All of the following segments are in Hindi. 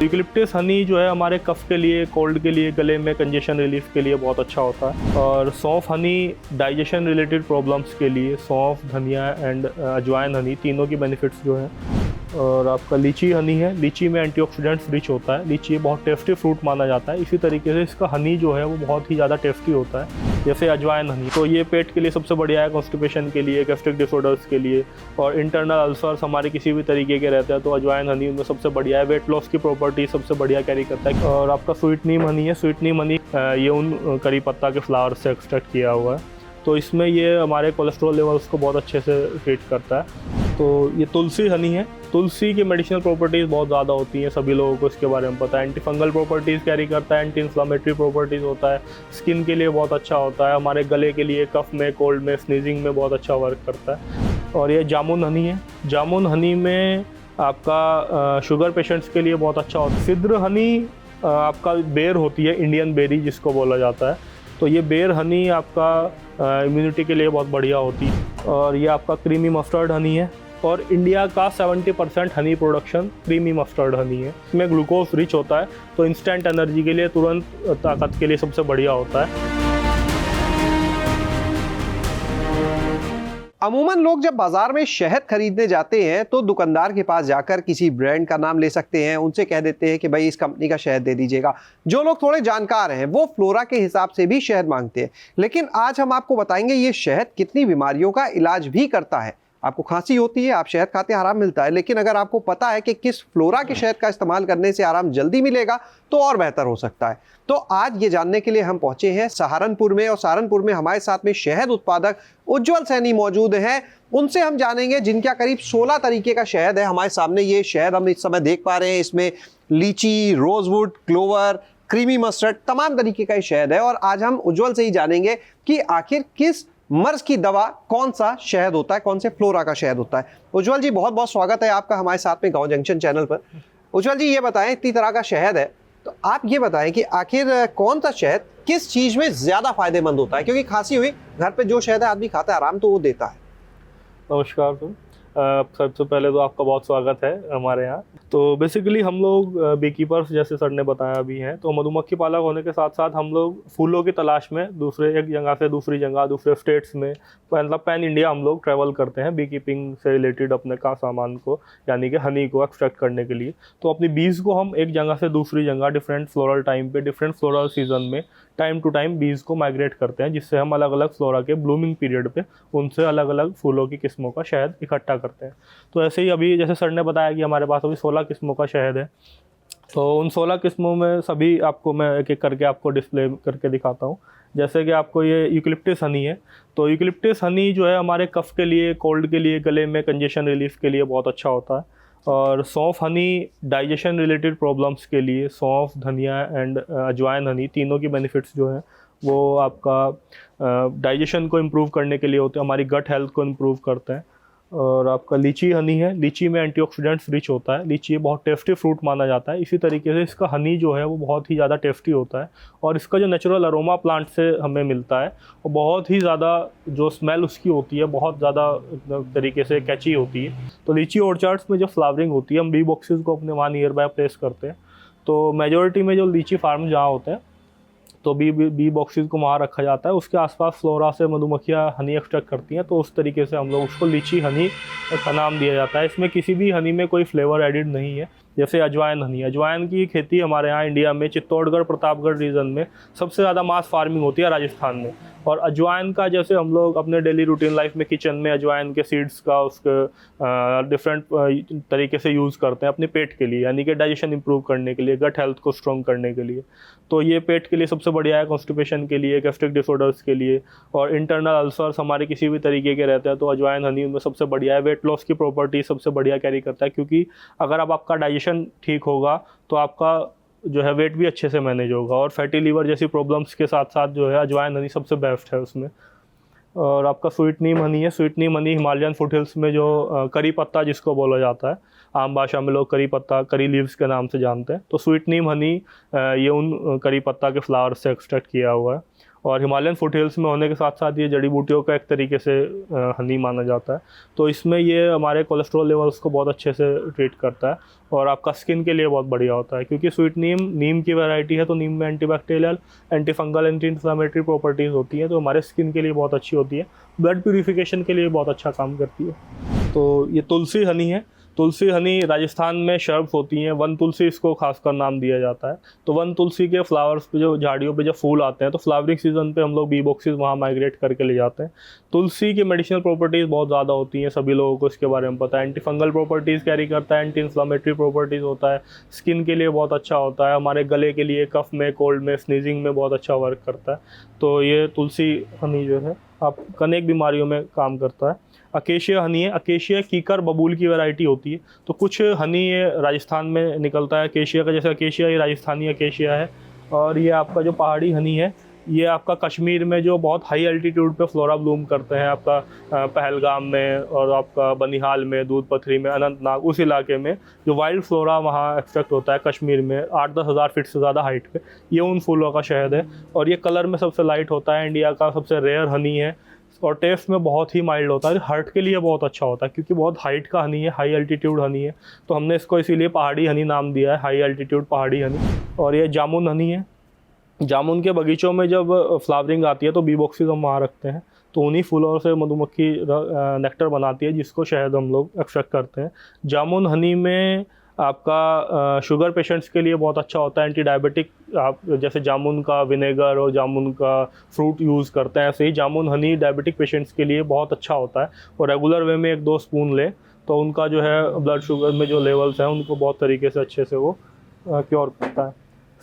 यूकलिप्टस हनी जो है हमारे कफ के लिए, कोल्ड के लिए, गले में कंजेशन रिलीफ के लिए बहुत अच्छा होता है। और सौंफ हनी डाइजेशन रिलेटेड प्रॉब्लम्स के लिए, सौंफ, धनिया एंड अजवाइन हनी तीनों की बेनिफिट्स जो हैं। और आपका लीची हनी है, लीची में एंटीऑक्सीडेंट्स रिच होता है। लीची बहुत टेस्टी फ्रूट माना जाता है, इसी तरीके से इसका हनी जो है वो बहुत ही ज़्यादा टेस्टी होता है। जैसे अजवाइन हनी, तो ये पेट के लिए सबसे बढ़िया है, कॉन्स्टिपेशन के लिए, गैस्ट्रिक डिसऑर्डर्स के लिए, और इंटरनल अल्सर्स हमारे किसी भी तरीके के रहते हैं तो अजवाइन हनी उनमें सबसे बढ़िया है। वेट लॉस की प्रॉपर्टी सबसे बढ़िया कैरी करता है। और आपका स्वीट नीम हनी है, स्वीट नीम हनी ये उन करी पत्ता के फ्लावर से एक्सट्रैक्ट किया हुआ है, तो इसमें ये हमारे कोलेस्ट्रॉल लेवल्स को बहुत अच्छे से ट्रीट करता है। तो ये तुलसी हनी है, तुलसी की मेडिसिनल प्रॉपर्टीज़ बहुत ज़्यादा होती हैं, सभी लोगों को इसके बारे में पता है। एंटी फंगल प्रॉपर्टीज़ कैरी करता है, एंटी इन्फ्लामेटरी प्रॉपर्टीज़ होता है, स्किन के लिए बहुत अच्छा होता है, हमारे गले के लिए, कफ में, कोल्ड में, स्नीजिंग में बहुत अच्छा वर्क करता है। और ये जामुन हनी है, जामुन हनी में आपका शुगर पेशेंट्स के लिए बहुत अच्छा होता है। सिद्र हनी आपका बेर होती है, इंडियन बेरी जिसको बोला जाता है, तो ये बेर हनी आपका इम्यूनिटी के लिए बहुत बढ़िया होती है। और ये आपका क्रीमी मस्टर्ड हनी है, और इंडिया का 70% honey production creamy mustard Honey है। इसमें ग्लूकोज रिच होता है, तो इंस्टेंट एनर्जी के लिए, तुरंत ताकत के लिए सबसे बढ़िया होता है। अमूमन लोग जब बाजार में शहद खरीदने जाते हैं तो दुकानदार के पास जाकर किसी ब्रांड का नाम ले सकते हैं, उनसे कह देते हैं कि भाई इस कंपनी का शहद दे दीजिएगा। जो लोग थोड़े जानकार हैं वो फ्लोरा के हिसाब से भी शहद मांगते हैं, लेकिन आज हम आपको बताएंगे ये शहद कितनी बीमारियों का इलाज भी करता है। आपको खांसी होती है, आप शहद खाते हैं, आराम मिलता है, लेकिन अगर आपको पता है कि किस फ्लोरा के शहद का इस्तेमाल करने से आराम जल्दी मिलेगा तो और बेहतर हो सकता है। तो आज ये जानने के लिए हम पहुंचे हैं सहारनपुर में, और सहारनपुर में हमारे साथ में शहद उत्पादक उज्जवल सैनी मौजूद हैं। उनसे हम जानेंगे, जिनका करीब 16 तरीके का शहद है। हमारे सामने ये शहद हम इस समय देख पा रहे हैं, इसमें लीची, रोजवुड, क्लोवर, क्रीमी मस्टर्ड, तमाम तरीके का शहद है। और आज हम उज्जवल से ही जानेंगे कि आखिर किस मर्ज की दवा कौन सा शहद होता है, कौन से फ्लोरा का शहद होता है। उज्जवल जी, बहुत बहुत स्वागत है आपका हमारे साथ में गांव जंक्शन चैनल पर। उज्जवल जी, ये बताएं, इतनी तरह का शहद है तो आप ये बताएं कि आखिर कौन सा शहद किस चीज में ज्यादा फायदेमंद होता है, क्योंकि खांसी हुई घर पे जो शहद है आदमी खाता है, आराम तो वो देता है। नमस्कार सर, सबसे पहले तो आपका बहुत स्वागत है हमारे यहाँ। तो बेसिकली हम लोग बी कीपर्स, जैसे सर ने बताया अभी हैं, तो मधुमक्खी पालक होने के साथ साथ हम लोग फूलों की तलाश में दूसरे एक जगह से दूसरी जगह, दूसरे स्टेट्स में, मतलब पैन इंडिया हम लोग ट्रैवल करते हैं बी कीपिंग से रिलेटेड अपने का सामान को, यानी कि हनी को एक्सट्रैक्ट करने के लिए। तो अपनी बीज को हम एक जगह से दूसरी जगह डिफरेंट फ्लोरल टाइम पे, डिफरेंट फ्लोरल सीजन में टाइम टू टाइम बीज को माइग्रेट करते हैं, जिससे हम अलग अलग फ्लोरा के ब्लूमिंग पीरियड पे उनसे अलग अलग फूलों की किस्मों का शहद इकट्ठा करते हैं। तो ऐसे ही अभी जैसे सर ने बताया कि हमारे पास अभी 16 किस्मों का शहद है, तो उन 16 किस्मों में सभी आपको मैं एक एक करके आपको डिस्प्ले करके दिखाता हूँ। जैसे कि आपको ये यूकलिप्टस हनी है, तो यूकलिप्टस हनी जो है हमारे कफ के लिए, कोल्ड के लिए, गले में कंजेशन रिलीफ के लिए बहुत अच्छा होता है। और सौंफ हनी डाइजेशन रिलेटेड प्रॉब्लम्स के लिए, सौंफ, धनिया एंड अजवाइन हनी तीनों की बेनिफिट्स जो हैं वो आपका डाइजेशन को इम्प्रूव करने के लिए होते हैं, हमारी गट हेल्थ को इम्प्रूव करते हैं। और आपका लीची हनी है, लीची में एंटीऑक्सीडेंट्स रिच होता है। लीची बहुत टेस्टी फ्रूट माना जाता है, इसी तरीके से इसका हनी जो है वो बहुत ही ज़्यादा टेस्टी होता है। और इसका जो नेचुरल अरोमा प्लांट से हमें मिलता है वो बहुत ही ज़्यादा, जो स्मेल उसकी होती है बहुत ज़्यादा तरीके से कैची होती है। तो लीची ऑर्चार्ड्स में जो फ्लावरिंग होती है, हम बी बॉक्सेस को अपने वहाँ नियर बाय प्लेस करते हैं। तो मेजॉरिटी में जो लीची फार्म जहाँ होते हैं तो बी बॉक्सेस को वहाँ रखा जाता है, उसके आसपास फ्लोरा से मधुमक्खियाँ हनी एक्सट्रैक्ट करती हैं, तो उस तरीके से हम लोग उसको लीची हनी का नाम दिया जाता है। इसमें किसी भी हनी में कोई फ्लेवर एडिड नहीं है। जैसे अजवाइन हनी, अजवाइन की खेती हमारे यहाँ इंडिया में चित्तौड़गढ़, प्रतापगढ़ रीजन में सबसे ज़्यादा मास फार्मिंग होती है, राजस्थान में। और अजवाइन का जैसे हम लोग अपने डेली रूटीन लाइफ में किचन में अजवाइन के सीड्स का उसके डिफरेंट तरीके से यूज़ करते हैं अपने पेट के लिए, यानी कि डाइजेशन इंप्रूव करने के लिए, गट हेल्थ को स्ट्रॉन्ग करने के लिए। तो ये पेट के लिए सबसे बढ़िया है, कॉन्स्टिपेशन के लिए, गैस्ट्रिक डिसऑर्डर्स के लिए, और इंटरनल अल्सर्स हमारे किसी भी तरीके के रहते हैं तो अजवाइन हनी उनमें सबसे बढ़िया है। वेट लॉस की प्रॉपर्टी सबसे बढ़िया कैरी करता है, क्योंकि अगर अब आपका डाइजेशन ठीक होगा तो आपका जो है वेट भी अच्छे से मैनेज होगा। और फैटी लीवर जैसी प्रॉब्लम्स के साथ साथ जो है अजवाइन हनी सबसे बेस्ट है उसमें। और आपका स्वीट नीम हनी है, स्वीट नीम हनी हिमालयन फुटहिल्स में जो करी पत्ता जिसको बोला जाता है, आम भाषा में लोग करी पत्ता, करी लीव्स के नाम से जानते हैं, तो स्वीट नीम हनी ये उन करी पत्ता के फ्लावर से एक्सट्रैक्ट किया हुआ है। और हिमालयन फुटहिल्स में होने के साथ साथ ये जड़ी बूटियों का एक तरीके से हनी माना जाता है। तो इसमें ये हमारे कोलेस्ट्रॉल लेवल्स को बहुत अच्छे से ट्रीट करता है और आपका स्किन के लिए बहुत बढ़िया होता है, क्योंकि स्वीट नीम की वैरायटी है, तो नीम में antibacterial, anti fungal, anti inflammatory properties होती हैं, तो हमारे स्किन के लिए बहुत अच्छी होती है। ब्लड प्यूरिफिकेशन के लिए बहुत अच्छा काम करती है। तो ये तुलसी हनी है। तुलसी हनी राजस्थान में शर्ब्स होती हैं, वन तुलसी इसको खासकर नाम दिया जाता है। तो वन तुलसी के फ्लावर्स पे, जो झाड़ियों पे जब फूल आते हैं, तो फ्लावरिंग सीजन पे हम लोग बी बॉक्सेस वहाँ माइग्रेट करके ले जाते हैं। तुलसी की मेडिसिनल प्रॉपर्टीज़ बहुत ज़्यादा होती हैं, सभी लोगों को इसके बारे में पता है। एंटी फंगल प्रॉपर्टीज़ कैरी करता है, एंटी इन्फ्लेमेटरी प्रॉपर्टीज़ होता है, स्किन के लिए बहुत अच्छा होता है, हमारे गले के लिए, कफ में, कोल्ड में, स्नीजिंग में बहुत अच्छा वर्क करता है। तो ये तुलसी हनी जो है आप अनेक बीमारियों में काम करता है। अकेशिया हनी है। अकेशिया कीकर बबूल की वैरायटी होती है। तो कुछ हनी ये राजस्थान में निकलता है अकेशिया का, जैसे अकेशिया ये राजस्थानी अकेशिया है। और ये आपका जो पहाड़ी हनी है, ये आपका कश्मीर में जो बहुत हाई एल्टीट्यूड पे फ्लोरा ब्लूम करते हैं, आपका पहलगाम में और आपका बनिहाल में, दूध पथरी में, अनंतनाग, उस इलाके में जो वाइल्ड फ्लोरा वहाँ एक्सट्रैक्ट होता है कश्मीर में 8-10 हज़ार फीट से ज़्यादा हाइट पे, ये उन फूलों का शहद है। और ये कलर में सबसे लाइट होता है, इंडिया का सबसे रेयर हनी है और टेस्ट में बहुत ही माइल्ड होता है। हार्ट के लिए बहुत अच्छा होता है, क्योंकि बहुत हाइट का हनी है, हाई एल्टीट्यूड हनी है, तो हमने इसको इसीलिए पहाड़ी हनी नाम दिया है, हाई एल्टीट्यूड पहाड़ी हनी। और ये जामुन हनी है। जामुन के बगीचों में जब फ्लावरिंग आती है तो बी बॉक्सेस हम वहाँ रखते हैं, तो उन्हीं फूलों से मधुमक्खी नेक्टर बनाती है, जिसको शहद हम लोग एक्सट्रैक्ट करते हैं। जामुन हनी में आपका शुगर पेशेंट्स के लिए बहुत अच्छा होता है, एंटी डायबिटिक। आप जैसे जामुन का विनेगर और जामुन का फ्रूट यूज़ करते हैं, ऐसे ही जामुन हनी डायबिटिक पेशेंट्स के लिए बहुत अच्छा होता है। और रेगुलर वे में 1-2 स्पून लें तो उनका जो है ब्लड शुगर में जो लेवल्स हैं उनको बहुत तरीके से अच्छे से वो क्योर करता है।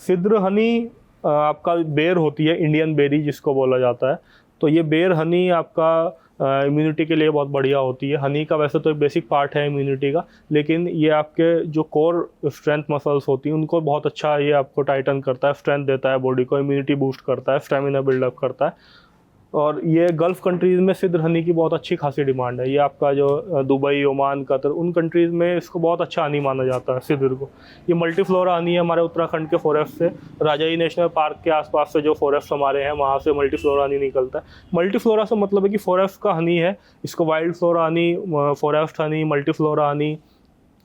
सिद्र हनी आपका बेर होती है, इंडियन बेरी जिसको बोला जाता है। तो ये बेर हनी आपका इम्यूनिटी के लिए बहुत बढ़िया होती है। हनी का वैसे तो एक बेसिक पार्ट है इम्यूनिटी का, लेकिन ये आपके जो कोर स्ट्रेंथ मसल्स होती हैं उनको बहुत अच्छा ये आपको टाइटन करता है, स्ट्रेंथ देता है बॉडी को, इम्यूनिटी बूस्ट करता है, स्टेमिना बिल्डअप करता है। और ये गल्फ़ कंट्रीज़ में सिद्र हनी की बहुत अच्छी खासी डिमांड है। ये आपका जो दुबई, ओमान, कतर, उन कंट्रीज़ में इसको बहुत अच्छा हनी माना जाता है सिद्र को। ये मल्टीफ्लोरा हनी है हमारे उत्तराखंड के फॉरेस्ट से, राजाई नेशनल पार्क के आसपास से जो फॉरेस्ट हमारे हैं वहाँ से मल्टीफ्लोरा हनी निकलता है। मल्टीफ्लोरा से मतलब है कि फॉरेस्ट का हनी है, इसको wild flora Honey, forest Honey, multiflora honey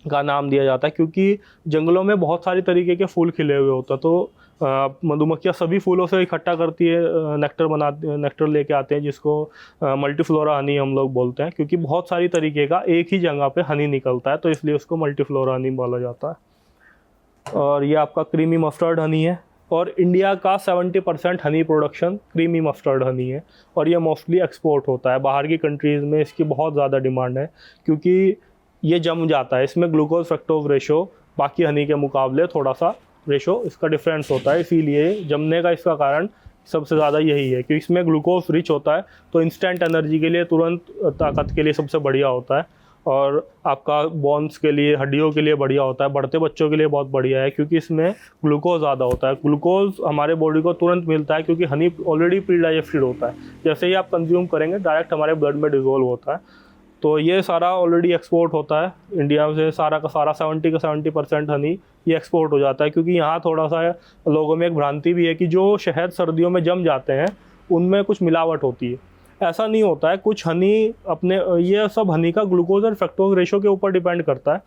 का नाम दिया जाता है, क्योंकि जंगलों में बहुत सारी तरीके के फूल खिले हुए होते हैं। तो मधुमक्खियाँ सभी फूलों से इकट्ठा करती है, नेक्टर लेके आते हैं, जिसको मल्टीफ्लोरा हनी हम लोग बोलते हैं, क्योंकि बहुत सारी तरीके का एक ही जगह पे हनी निकलता है, तो इसलिए उसको मल्टीफ्लोरा हनी बोला जाता है। और ये आपका क्रीमी मस्टर्ड हनी है। और इंडिया का 70% honey production creamy mustard Honey है, और ये मोस्टली एक्सपोर्ट होता है। बाहर की कंट्रीज़ में इसकी बहुत ज़्यादा डिमांड है, क्योंकि ये जम जाता है। इसमें ग्लूकोज फ्रक्टोज रेशो बाकी हनी के मुकाबले थोड़ा सा रेशो इसका डिफरेंस होता है, इसीलिए जमने का इसका कारण सबसे ज़्यादा यही है कि इसमें ग्लूकोज रिच होता है, तो इंस्टेंट एनर्जी के लिए, तुरंत ताकत के लिए सबसे बढ़िया होता है। और आपका बोन्स के लिए, हड्डियों के लिए बढ़िया होता है। बढ़ते बच्चों के लिए बहुत बढ़िया है, क्योंकि इसमें ग्लूकोज ज़्यादा होता है। ग्लूकोज हमारे बॉडी को तुरंत मिलता है, क्योंकि हनी ऑलरेडी प्री डाइजेस्टेड होता है। जैसे ही आप कंज्यूम करेंगे डायरेक्ट हमारे ब्लड में डिजोल्व होता है। तो ये सारा ऑलरेडी एक्सपोर्ट होता है इंडिया से, सारा का सारा 70% हनी ये एक्सपोर्ट हो जाता है। क्योंकि यहाँ थोड़ा सा लोगों में एक भ्रांति भी है कि जो शहद सर्दियों में जम जाते हैं उनमें कुछ मिलावट होती है। ऐसा नहीं होता है। कुछ हनी अपने, ये सब हनी का ग्लूकोज और फ्रक्टोज रेशो के ऊपर डिपेंड करता है।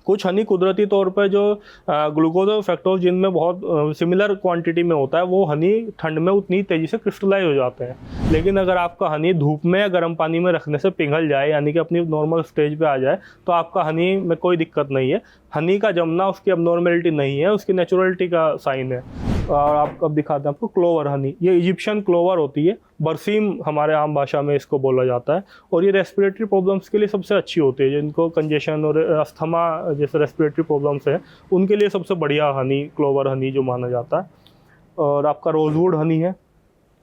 कुछ हनी कुदरती तौर पर जो ग्लूकोज और फ्रक्टोज जिनमें बहुत सिमिलर क्वांटिटी में होता है, वो हनी ठंड में उतनी तेज़ी से क्रिस्टलाइज हो जाते हैं। लेकिन अगर आपका हनी धूप में या गर्म पानी में रखने से पिघल जाए, यानी कि अपनी नॉर्मल स्टेज पे आ जाए, तो आपका हनी में कोई दिक्कत नहीं है। हनी का जमना उसकी अबनॉर्मेलिटी नहीं है, उसकी नेचुरलिटी का साइन है। और आप अब दिखाते हैं आपको क्लोवर हनी। ये इजिप्शियन क्लोवर होती है, बरसीम हमारे आम भाषा में इसको बोला जाता है। और ये रेस्पिरेटरी प्रॉब्लम्स के लिए सबसे अच्छी होती है, जिनको कंजेशन और अस्थमा जैसे रेस्पिरेटरी प्रॉब्लम्स है उनके लिए सबसे बढ़िया हनी क्लोवर हनी जो माना जाता है। और आपका रोजवुड हनी है।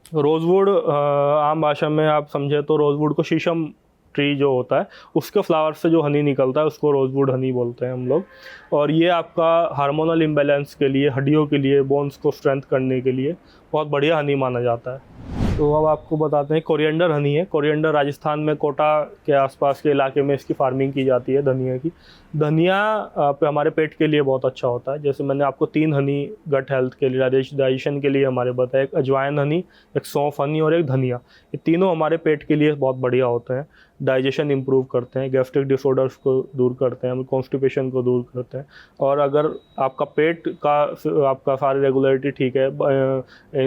रोजवुड आम भाषा में आप समझे तो रोजवुड को शीशम ट्री जो होता है उसके फ्लावर से जो हनी निकलता है उसको रोजवुड हनी बोलते हैं हम लोग। और ये आपका हार्मोनल इम्बैलेंस के लिए, हड्डियों के लिए, बोन्स को स्ट्रेंथ करने के लिए बहुत बढ़िया हनी माना जाता है। तो अब आपको बताते हैं कोरिएंडर हनी है। कोरिएंडर राजस्थान में कोटा के आसपास के इलाके में इसकी फार्मिंग की जाती है धनिया की। धनिया पे हमारे पेट के लिए बहुत अच्छा होता है। जैसे मैंने आपको 3 हनी गट हेल्थ के लिए, डाइजेशन के लिए हमारे बताया, एक अजवाइन हनी, एक सौंफ हनी और एक धनिया। ये तीनों हमारे पेट के लिए बहुत बढ़िया होते हैं। डाइजेशन इंप्रूव करते हैं, गैस्ट्रिक डिसऑर्डर्स को दूर करते हैं, कॉन्स्टिपेशन को दूर करते हैं। और अगर आपका पेट का आपका सारी रेगुलरिटी ठीक है,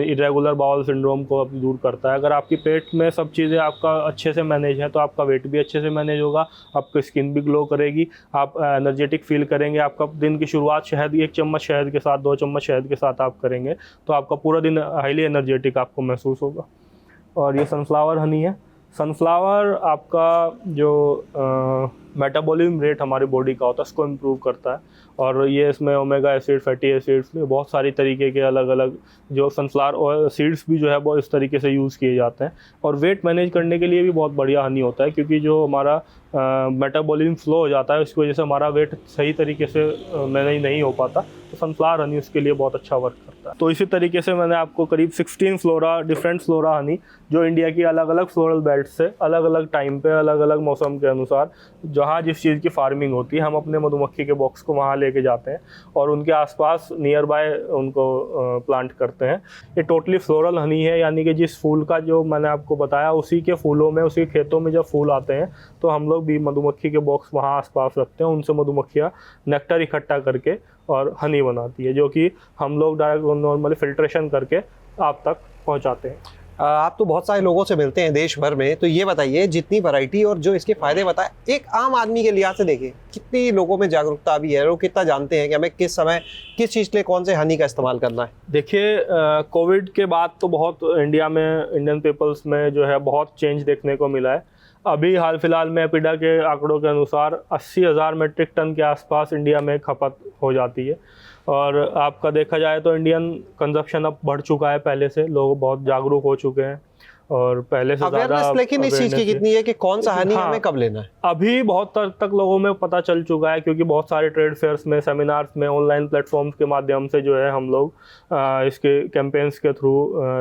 इरेगुलर बाउल सिंड्रोम को दूर करता है। अगर आपकी पेट में सब चीज़ें आपका अच्छे से मैनेज है तो आपका वेट भी अच्छे से मैनेज होगा, आपकी स्किन भी ग्लो करेगी, आप एनर्जेटिक फील करेंगे। आपका दिन की शुरुआत शहद 1 चम्मच शहद के साथ, 2 चम्मच शहद के साथ आप करेंगे तो आपका पूरा दिन हाईली एनर्जेटिक आपको महसूस होगा। और ये सनफ्लावर हनी है। सनफ्लावर आपका जो मेटाबॉलिज्म रेट हमारी बॉडी का होता है उसको इम्प्रूव करता है। और ये इसमें ओमेगा एसिड, फैटी एसिड्स, बहुत सारी तरीके के अलग अलग जो सनफ्लावर ऑयल सीड्स भी जो है वो इस तरीके से यूज़ किए जाते हैं। और वेट मैनेज करने के लिए भी बहुत बढ़िया हनी होता है, क्योंकि जो हमारा मेटाबॉलिज्म स्लो हो जाता है उसकी वजह से हमारा वेट सही तरीके से मैनेज नहीं हो पाता। तो सनफ्लावर हनी उसके लिए बहुत अच्छा वर्क करता है। तो इसी तरीके से मैंने आपको करीब 16 डिफरेंट फ्लोरा हनी जो इंडिया की अलग अलग फ्लोरल बेल्ट से अलग अलग टाइम पे, अलग अलग मौसम के अनुसार जहाँ जिस चीज़ की फार्मिंग होती है, हम अपने मधुमक्खी के बॉक्स को वहाँ लेके जाते हैं और उनके आसपास नियर बाय उनको प्लांट करते हैं। ये टोटली फ्लोरल हनी है, यानी कि जिस फूल का जो मैंने आपको बताया उसी के फूलों में, उसी खेतों में जब फूल आते हैं तो हम लोग भी मधुमक्खी के बॉक्स वहाँ आसपास रखते हैं। उनसे मधुमक्खियाँ नेक्टर इकट्ठा करके और हनी बनाती है, जो कि हम लोग डायरेक्ट नॉर्मली फिल्ट्रेशन करके आप तक पहुँचाते हैं। आप तो बहुत सारे लोगों से मिलते हैं देश भर में, तो ये बताइए जितनी वैरायटी और जो इसके फायदे बताए, एक आम आदमी के लिहाज से देखें कितनी लोगों में जागरूकता भी है, लोग कितना जानते हैं कि हमें किस समय किस चीज़ के लिए कौन से हनी का इस्तेमाल करना है। देखिए, कोविड के बाद तो बहुत इंडिया में, इंडियन पीपल्स में जो है बहुत चेंज देखने को मिला है। अभी हाल फिलहाल में एपिडा के आंकड़ों के अनुसार 80,000 मेट्रिक टन के आसपास इंडिया में खपत हो जाती है। और आपका देखा जाए तो इंडियन कंजप्शन अब बढ़ चुका है, पहले से लोग बहुत जागरूक हो चुके हैं और पहले से ज़्यादा। लेकिन इस चीज़ की कितनी है कि कौन सा हनी हमें कब लेना है, अभी बहुत तक लोगों में पता चल चुका है, क्योंकि बहुत सारे ट्रेड फेयर्स में, सेमिनार्स में, ऑनलाइन प्लेटफॉर्म्स के माध्यम से जो है हम लोग इसके कैंपेन्स के थ्रू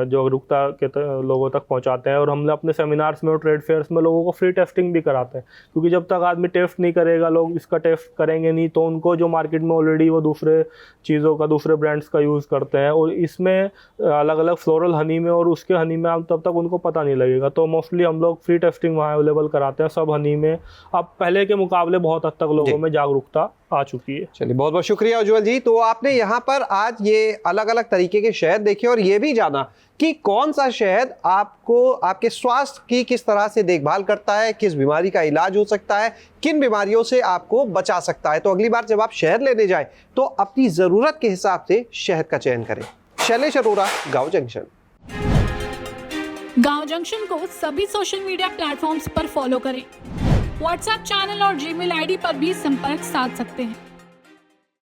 जागरूकता के लोगों तक पहुंचाते हैं। और हमने अपने सेमिनार्स में और ट्रेड फेयर्स में लोगों को फ्री टेस्टिंग भी कराते हैं, क्योंकि जब तक आदमी टेस्ट नहीं करेगा, लोग इसका टेस्ट करेंगे नहीं, तो उनको जो मार्केट में ऑलरेडी वो दूसरे चीज़ों का, दूसरे ब्रांड्स का यूज़ करते हैं और इसमें अलग अलग फ्लोरल हनी में और उसके हनी में तब तक उनको पता नहीं लगेगा। तो मोस्टली हम लोग फ्री टेस्टिंग वहाँ अवेलेबल कराते हैं सब हनी में। अब पहले के मुकाबले बहुत हद तक लोगों में जागरूकता आ चुकी है। चलिए, बहुत बहुत शुक्रिया उज्जवल जी। तो आपने यहाँ पर आज ये अलग अलग तरीके के शहद देखे और ये भी जाना कि कौन सा शहद आपको आपके स्वास्थ्य की किस तरह से देखभाल करता है, किस बीमारी का इलाज हो सकता है, किन बीमारियों से आपको बचा सकता है। तो अगली बार जब आप शहद लेने जाएं तो अपनी जरूरत के हिसाब से शहद का चयन करें। शैलेश अरोड़ा, गांव जंक्शन। गांव जंक्शन को सभी सोशल मीडिया प्लेटफॉर्म्स पर फॉलो करें। व्हाट्सएप चैनल और जीमेल आईडी पर भी संपर्क साध सकते हैं।